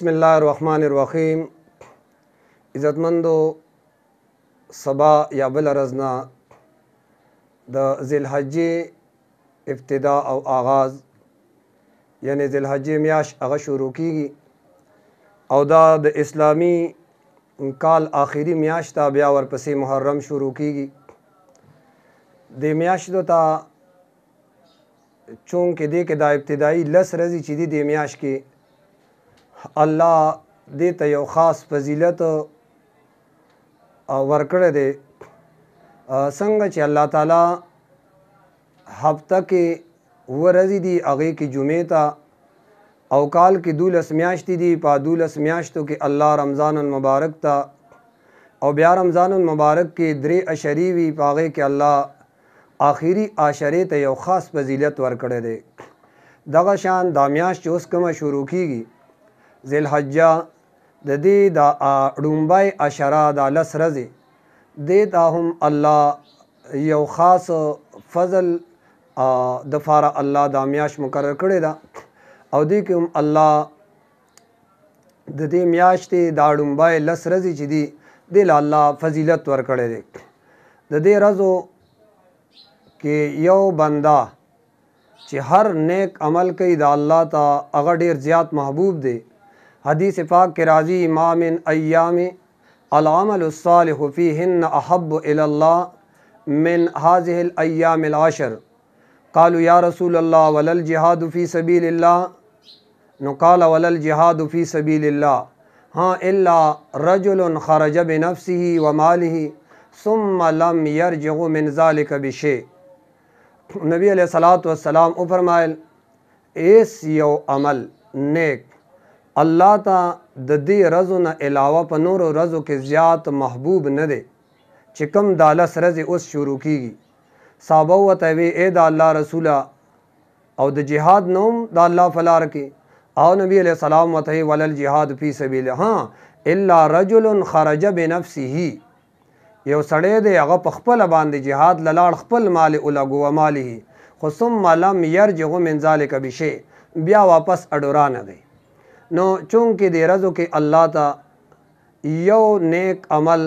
बिस्मिल्लाहिर्रहमानिर्रहीम। इज़्ज़तमंदो सबा या बल रज़ना द ज़िलहज्जे इब्तिदा और आगाज़ यानी ज़िलहज्जे म्याश अगा शुरू कीगी और दा द इस्लामी काल आखिरी म्याश ता ब्या वरपसे मुहर्रम शुरू कीगी। दे म्याश दो ता चूँकि दे के दा इब्तिदाई लस रज़ी चीदी दे म्याश के अल्लाह दे ता यो ख़ास फजीलत वर्कड़े दे संग च अल्लाह ताला हफ्ता के वरज़ी दी अगे की जुमे ता अवकाल की दूलस म्याश्ती दी पा दूलस म्याश्तों के अल्लाह रमज़ान मुबारक ता और ब्या रमज़ान मुबारक के द्रे अशरीवी पागे के अल्लाह आखिरी आशरे ता यो ख़ास फजीलत वर्कड़े दे। दगा शान दा म्याश चोस कमा शुरू कीगी ज़िलहज्जा द दे दा डूम्बाई अशरा दा लस रज़े दे ताहुम अल्लाह यो ख़ास फ़ज़ल दफ़ारा अल्लाह दा म्याश मुकर्रर करे दा और दे के अल्लाह द दे म्याश ते दा डूम्बाई लस रज़ी ची दी दे ला अल्लाह फजीलत वर्कड़े दे। द दे रज़ो के यो बंदा ची हर नेक अमल कई दा अल्लाह ता अगर ढेर ज़्याद महबूब दे। हदीस पाक के राज़ी मा मिन अय्याम अल-अमलु स्सालिहु फ़ीहिन्न अहब्बु इलल्लाह मिन हाज़िहिल अय्यामिल आशर। क़ालू या रसूलल्लाह वलल जिहादु फ़ी सबीलिल्लाह। क़ाल वलल जिहादु फ़ी सबीलिल्लाह हाँ इल्ला रजुलन ख़रज बिनफ़्सिही व मालिही सुम्मा लम यरजिअ मिन ज़ालिका बिशै। नबी अलैहिस्सलातु वस्सलाम फरमायल एस यो अमल नेक अल्लाह ता द दे रज़ो न अलावा पनोरो रज़ो के ज़्यादा महबूब न दे चिकम दालस रज़े उस शुरू कीगी। साहबा तवे ए दा अल्लाह रसूला और द जिहाद नोम दा अल्लाह फलार के आओ नबी अलैहिस्सलाम वतहे वलल जिहाद फ़ी सबीलिल्लाह हाँ इल्ला रजुलन ख़रज बिनफ़्सिही यो सड़े दे अगा पखपल बांधे जिहाद ललाड़ खपल माल उलगो मालिही खुसुम्मा लम यरजिअ मिन ज़ालिका बिशै ब्या वापस अडोरा न दे नो चूँकि दे रज़ो के अल्लाह ता यो नेक अमल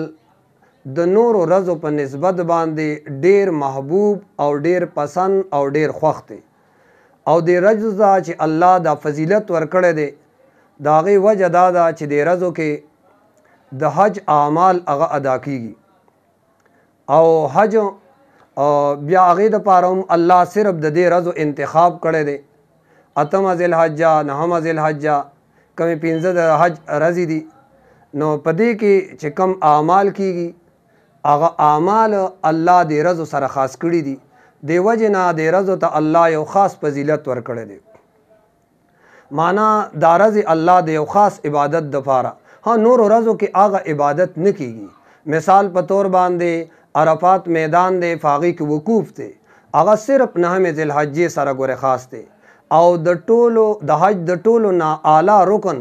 द नूर रज़ो पर निस्बत बांधे ढेर महबूब और ढेर पसंद और ढेर ख्वख्ते और दे रज़ा च अल्लाह दा फजीलत वर्कड़े दे दागे वजह दादा च दे रज़ो के द हज आमाल अगा अदा कीगी और हज ब्या आगे द पारम अल्लाह सिर्फ द दे रज़ो इंतखाब करे दे अतम ज़िलहज्जा नहम ज़िलहज्जा कमी पिंज़ द हज रज़ी दी नो पदे के चिकम आमाल कीगी आगा आमाल अल्लाह दे रज़ो सर ख़ास कड़ी दी दे वजह ना दे रज़ो ता अल्लाह यो ख़ास फजीलत वर्कड़े दे माना दारज़ अल्लाह दे यो ख़ास इबादत दफ़ारा हाँ नूर रज़ो के आगा इबादत न कीगी। मिसाल पतौर बांधे अरफात मैदान दे फ़ागी के वकूफ़ थे आगा सिर्फ नहम ज़िलहज्जे सर गोरे ख़ास थे और द टोलो द हज द टोलो ना आला रुकन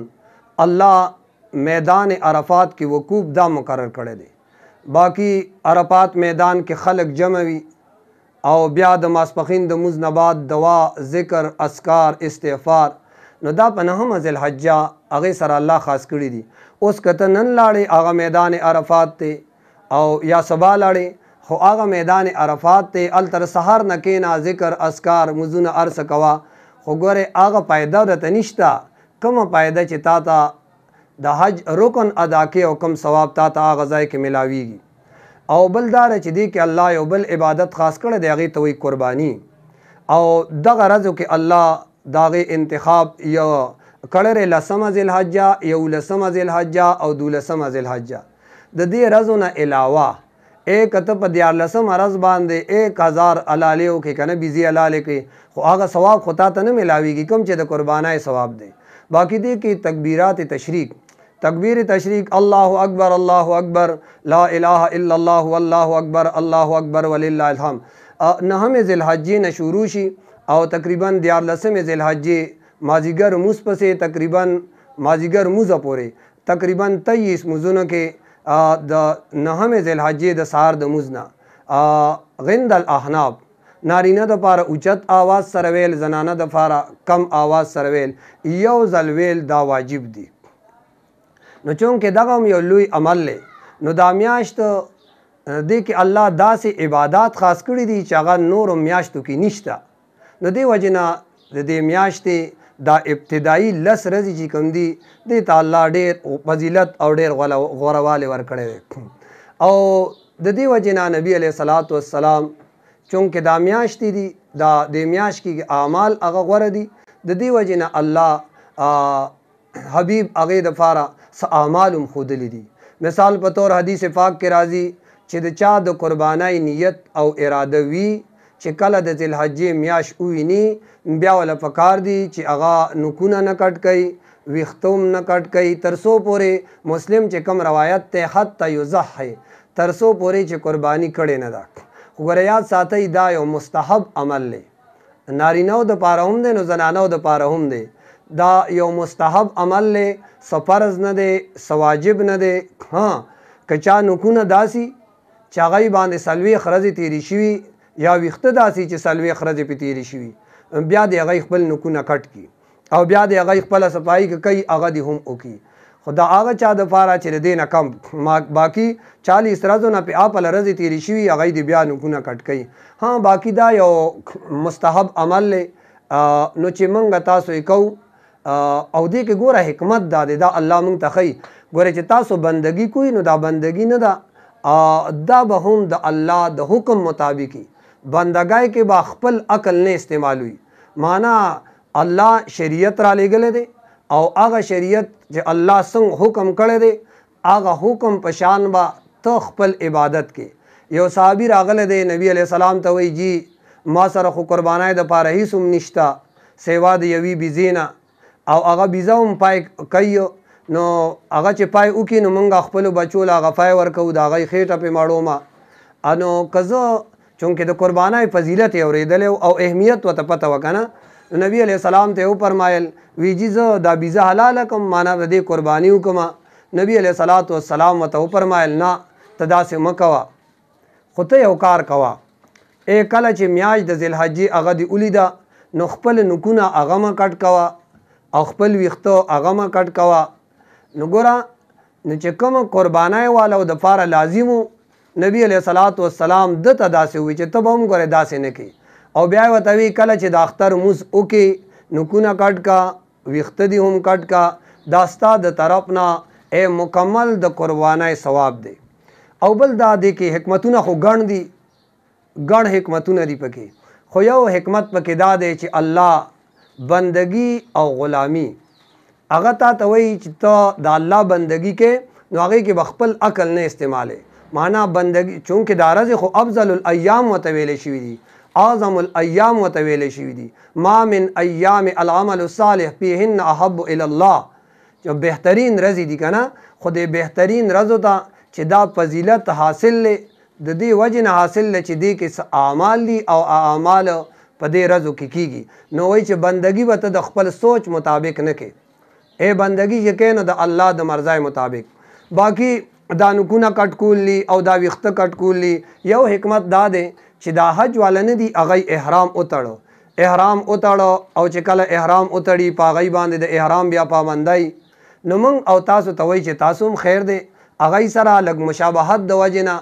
अल्लाह मैदान अरफात के वकूफ़ दा मुकर्रर करे दे। बाकी अरफात मैदान के खलक जमवी और ब्या द मासपखीन द मुज़नबात दवा ज़िक्र अस्कार इस्तिग़फ़ार न दा पनहम ज़िलहज्जा अगे सर अल्लाह ख़ास करी दी उस कतनन लाड़े आगा मैदान अरफात थे और या सबा लाड़े हो आगा मैदान अरफात थे अल तर सहर न केना ज़िक्र अस्कार मुजुन अर्स कवा हो गोरे आगा पायदा द तनिश्ता कम पायदा चिताता द हज रुकन अदा के और कम सवाब ताता आगा ज़ाय के मिलावीगी और बलदार चिदी के अल्लाह यो बल इबादत ख़ास कर दे आगे तो वही कुर्बानी और दगा रज़ो के अल्लाह दागे इंतखाब या कड़रे लसम ज़िलहज्जा या लसम ज़िलहज्जा और दूलसम ज़िलहज्जा द दे रज़ो न अलावा एक तप दियार लसम अरज़ बांधे 1000 अलाले के कन बिजी अलाले के आगा सवाब खुता त न मिलावीगी कम चे द कुर्बाना सवाब दे। बाकी दे की तकबीरात तशरीक तकबीर तशरीक अल्लाहु अकबर ला इलाहा इल्लल्लाह वल्लाहु अकबर वलिल्लाहिल हम्द नहम ज़िलहज्जे न शुरूशी और तकरीबन दियार लसम ज़िलहज्जे माजिगर मुस्प से तकरीबन माजिगर मुज़पोरे तकरीबन 23 मुजुन के द नहम ज़िलहज्जे द सार द मुजना गिंदल अहनाब नारीना द पारा उचत आवाज़ सरवेल जनाना द पारा कम आवाज़ सरवेल यो जलवेल दा वाजिब दी نو چونکې دغه هم یو لوی عمل دی نو دا میاشت دې کې الله داسې عبادات خاص کړي دي چې هغه نورو میاشتو کې نشته نو دې وجې نه د دې میاشتې دا ابتدایي 10 ورځې چې کوم دي دې ته الله ډېر فضیلت او ډېر غوروالی ورکړی دی او د دې وجې نه نبي علیه الصلاة والسلام چونکې دا میاشتې دي دا د میاشت کې اعمال هغه غوره دي د دې وجې نه الله حبیب هغې دپاره څه اعمال هم ښودلي دي مثال په طور حدیث پاک کې راځي چې د چا د قربانۍ نیت او اراده وي چې کله د ذوالحجې میاشت وویني بیا وله پکار دي چې هغه نوکونه نه کټ کوي ویښته هم نه کټ کوي تر څو پورې مسلم چې کوم روایت دی حتی یضحی تر څو پورې چې قرباني کړې نه ده خو ګوره یاد ساتئ دا یو مستحب عمل دی نارینهو دپاره هم دی نو زنانهو دپاره هم دی دا یو مستحب عمل دی څه فرض نه دی څه واجب نه دی که چا نوکونه داسي چې هغوی باندې 40 ورځې تېرې شوي یا ویښته داسي چې 40 ورځې پې تېرې شوي بیا د هغوی خپل نوکونه کټ کړي او بیا د هغوی خپله صفایي که کوي هغه دې هم وکړي خو دا هغه چا دپاره چې د دې نه کم باقي 40 ورځو نه پې اپله ورځې تېرې شوي هغوی دې بیا نوکونه کټ کوي باقي دا یو مستحب عمل دی نو چې موږ تاسو یې کوو او دې کې ګوره حکمت دا دی دا الله موږ ته ښیي ګوره چې تاسو بندګي کوئ نو دا بندګي نه ده دا به هم د الله د حکم مطابقي بندګۍ کې به خپل عقل نه استعمالوي معنا الله شریعت را لېږلی دی او هغه شریعت چې الله څنګه حکم کړی دی هغه حکم په شان به ته خپل عبادت کې یو صحابي راغلی دی نبی علیه السلام ته وایي جی ما سره خو قربانۍ دپاره هېڅ هم نشته سیوا د یوې بیزې نه او هغه بیزه هم پای کوي نو هغه چې پای وکړي نو موږ خپلو بچو له هغه پای ورکوو د هغوی خېټه پې مړومه نو که زه چونکې د قربانۍ فضیلت یې اورېدلی او اهمیت ورته پته وه که نه نو نبي علیه السلام ته یې وفرمایل وی جي زه دا بیزه حلاله کړم معنا د دې قرباني وکړمه نبي علیه الصلاة والسلام ورته وفرمایل نه ته داسې مه کوه خو ته یو کار کوه کله چې میاشت د ذوالحجې هغه دې ولیده نو خپل نوکونه هغه مه کټ کوه او خپل ویښته هغه مه کټ کوه نو ګوره نو چې کومه قربانۍ والو دپاره لازم و نبي علیه الصلاة والسلام ده ته داسې ووایي چې ته به هم ګورې داسې نه کوي او بیا یې ورته وایي کله چې د اختر لمونځ وکړې نوکونه کټ کا ویښته دې هم کټ کا دا ستا د طرف نه مکمل د قربانۍ ثواب دی او بل دا دی کې حکمتونه خو ګڼ دي ګڼ حکمتونه دي پکې خو یو حکمت پکې دا دی چې الله بندگی او غلامی هغه تا ته وایي چې ته د الله بندگی کې نو هغې کې به خپل عقل نه استعمالې معنا بندگی چونکې دا ورځې خو افضل الایام ورته ویلې شوي دي اعظم الایام ورته ویلې شوي دي ما من ایام العمل الصالح فیهن احب الی الله چې بهترین ورځې دي که نه خو د بهترین ورځو ته چې دا فضیلت حاصل دی د دې وجې نه حاصل دی چې دې کې څه اعمال دي او اعمال په دې ورځو کې کېږي نو وایي چې بندګي به ته د خپل سوچ مطابق نه کې بندګي چې کوې نو د الله د مرضای مطابق باقي دا نوکونه کټ کولی او دا ویښته کټ کولی یو حکمت دا دی چې دا حج والا نه دي هغوی احرام وتړو او چې کله احرام وتړي په هغوی باندې د احرام بیا پابندی نو موږ او تاسو ته وایي چې تاسو هم خیر دی هغوی سره لږ مشابهت د وجې نه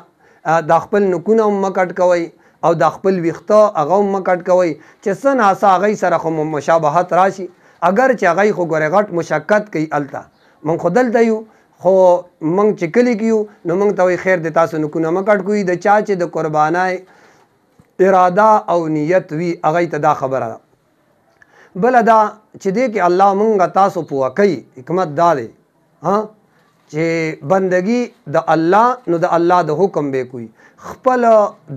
دا خپل نوکونه هم مه کټ کوئ او دا خپل ویښته هغه هم مه کټ کوئ چې څه ناڅه هغوی سره خو مشابهت راشي اگر چې هغوی خو ګورې غټ مشقت کوي هلته موږ خو دلته یو خو موږ چې کلي کې یو نو موږ ته وایي خیر دی تاسو نوکونه مه کټ کوئ د چا چې د قربانۍ اراده او نیت وي هغوی ته دا خبره ده بله دا چې دې کې الله موږ تاسو پوه کوي حکمت دا دی چې بندگی د الله نو د الله د حکم به کوي خپل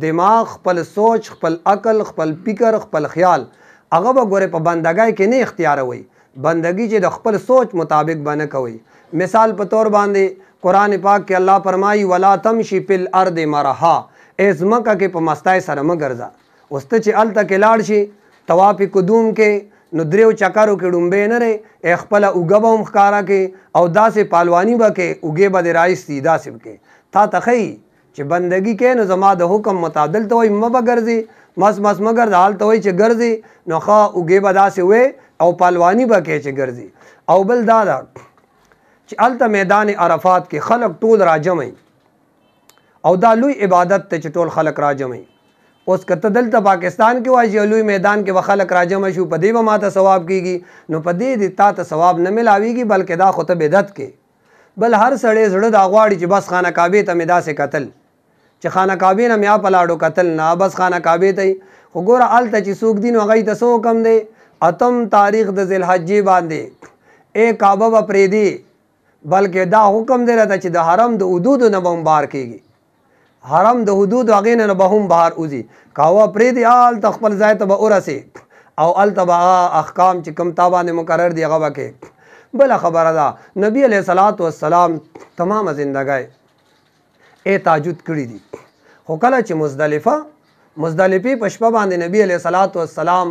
دماغ خپل سوچ خپل عقل خپل فکر خپل خیال هغه به ګورې په بندګۍ کې نه اختیاروئ بندگی چې د خپل سوچ مطابق به نه کوئ مثال په طور باندې قرآن پاک کې الله فرمایي ولا تمشي فی الارض مرحا ځمکه کې په مستۍ سره مه ګرځه اوس ته چې هلته کې لاړ شي طواف قدوم کې نو دریو چکرو کې ډومبې نه رې خپله اوږه به هم ښکاره کې او داسې پالواني به کې اوږې به دې رایستي داسې به کې تا ته ښیي چې بندګي کې نو زما د حکم مطابق دلته وایي مه به ګرځې مس مه ګرځه هلته وایي چې ګرځې نو ښه اوږې به داسې وې او پالواني به کې چې ګرځې او بل دا ده چې هلته میدان عرفات کې خلک ټول راجمعي او دا لوی عبادت ته چې ټول خلک راجمعي. اوس که ته دلته پاکستان کې وایي چې لوی میدان کې به خلک راجمع شو په دې به ماته ثواب کېږي نو په دې تا ته ثواب نه ملاویږي بلکې دا خو ته بدعت کې. بل هر سړی زړه دا غواړي چې بس خانه کعبې ته مې داسې کتل چې خانه کعبې نه مې په لاړو کتل نه بس خانه کعبې ته خو ګوره هلته چې څوک دي نو هغوی ته څه حکم دی 8 تاریخ د ذوالحجې باندې کعبه به پرېږدي بلکې دا حکم دی راته چې د حرم د حدودو نه به هم بهر کېږي. حرم د حدود هغې نه به هم بهر وځي کعبه پرېږدي هلته خپل ځای ته به ورسې او هلته به هغه احکام چې کوم تا باندې مقرر دي هغه به کې. بله خبره ده نبی علیه الصلاۃ والسلام تمامه زندګۍ تهجد کړي دي خو کله چې مزدلفې په شپه باندې نبی علیه الصلاۃ والسلام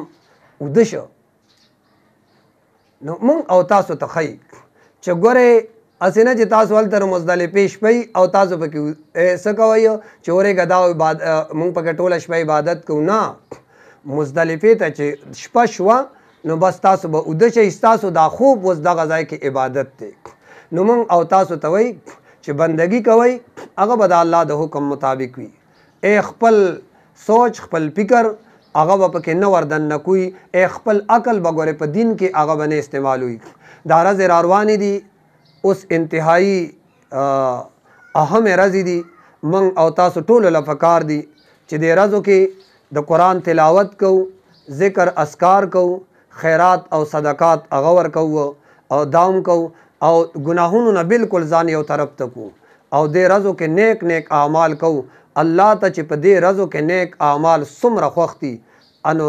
اوده شو نو مونږ او تاسو ته ښیي چې ګورئ هسې نه چې تاسو هلته مزدلفې شپئ او تاسو پکې څه کوئ چې ورېږه دا مونږ پکې ټوله شپه عبادت کوو. نه مزدلفې ته چې شپه شوه نو بس تاسو به اوده شئ ستاسو دا خوب اوس دغه ځای کې عبادت دی. نو مونږ او تاسو ته وایي چې بندګي کوئ هغه به د الله د حکم مطابق وي. خپل سوچ خپل فکر هغه به پکې نه وردننه کوي خپل عقل به ګورې په دین کې هغه به نه استعمالوي. دا ورځې را روانې دي اوس انتهایی اهم ورځې دي. موږ او تاسو ټولو له پکار دي چې دې ورځو کې د قرآن تلاوت کوو ذکر اذکار کوو خیرات او صدقات هغه ورکوو او داوم کوو او ګناهونو نه بالکل ځان یو طرف ته کوو او دې ورځو کې نیک اعمال کوو. الله ته چې په دې ورځو کې نیک اعمال څومره خوښ دي انو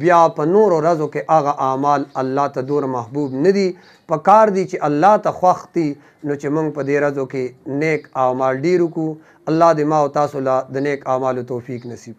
بیا په نورو ورځو کې هغه اعمال الله ته دور محبوب نه دي. په کار دي چې الله ته خوښ دي نو چې موږ په دې ورځو کې نیک اعمال ډېر وکړو. الله دې ما او تاسو له د نیک اعمالو توفیق نصیب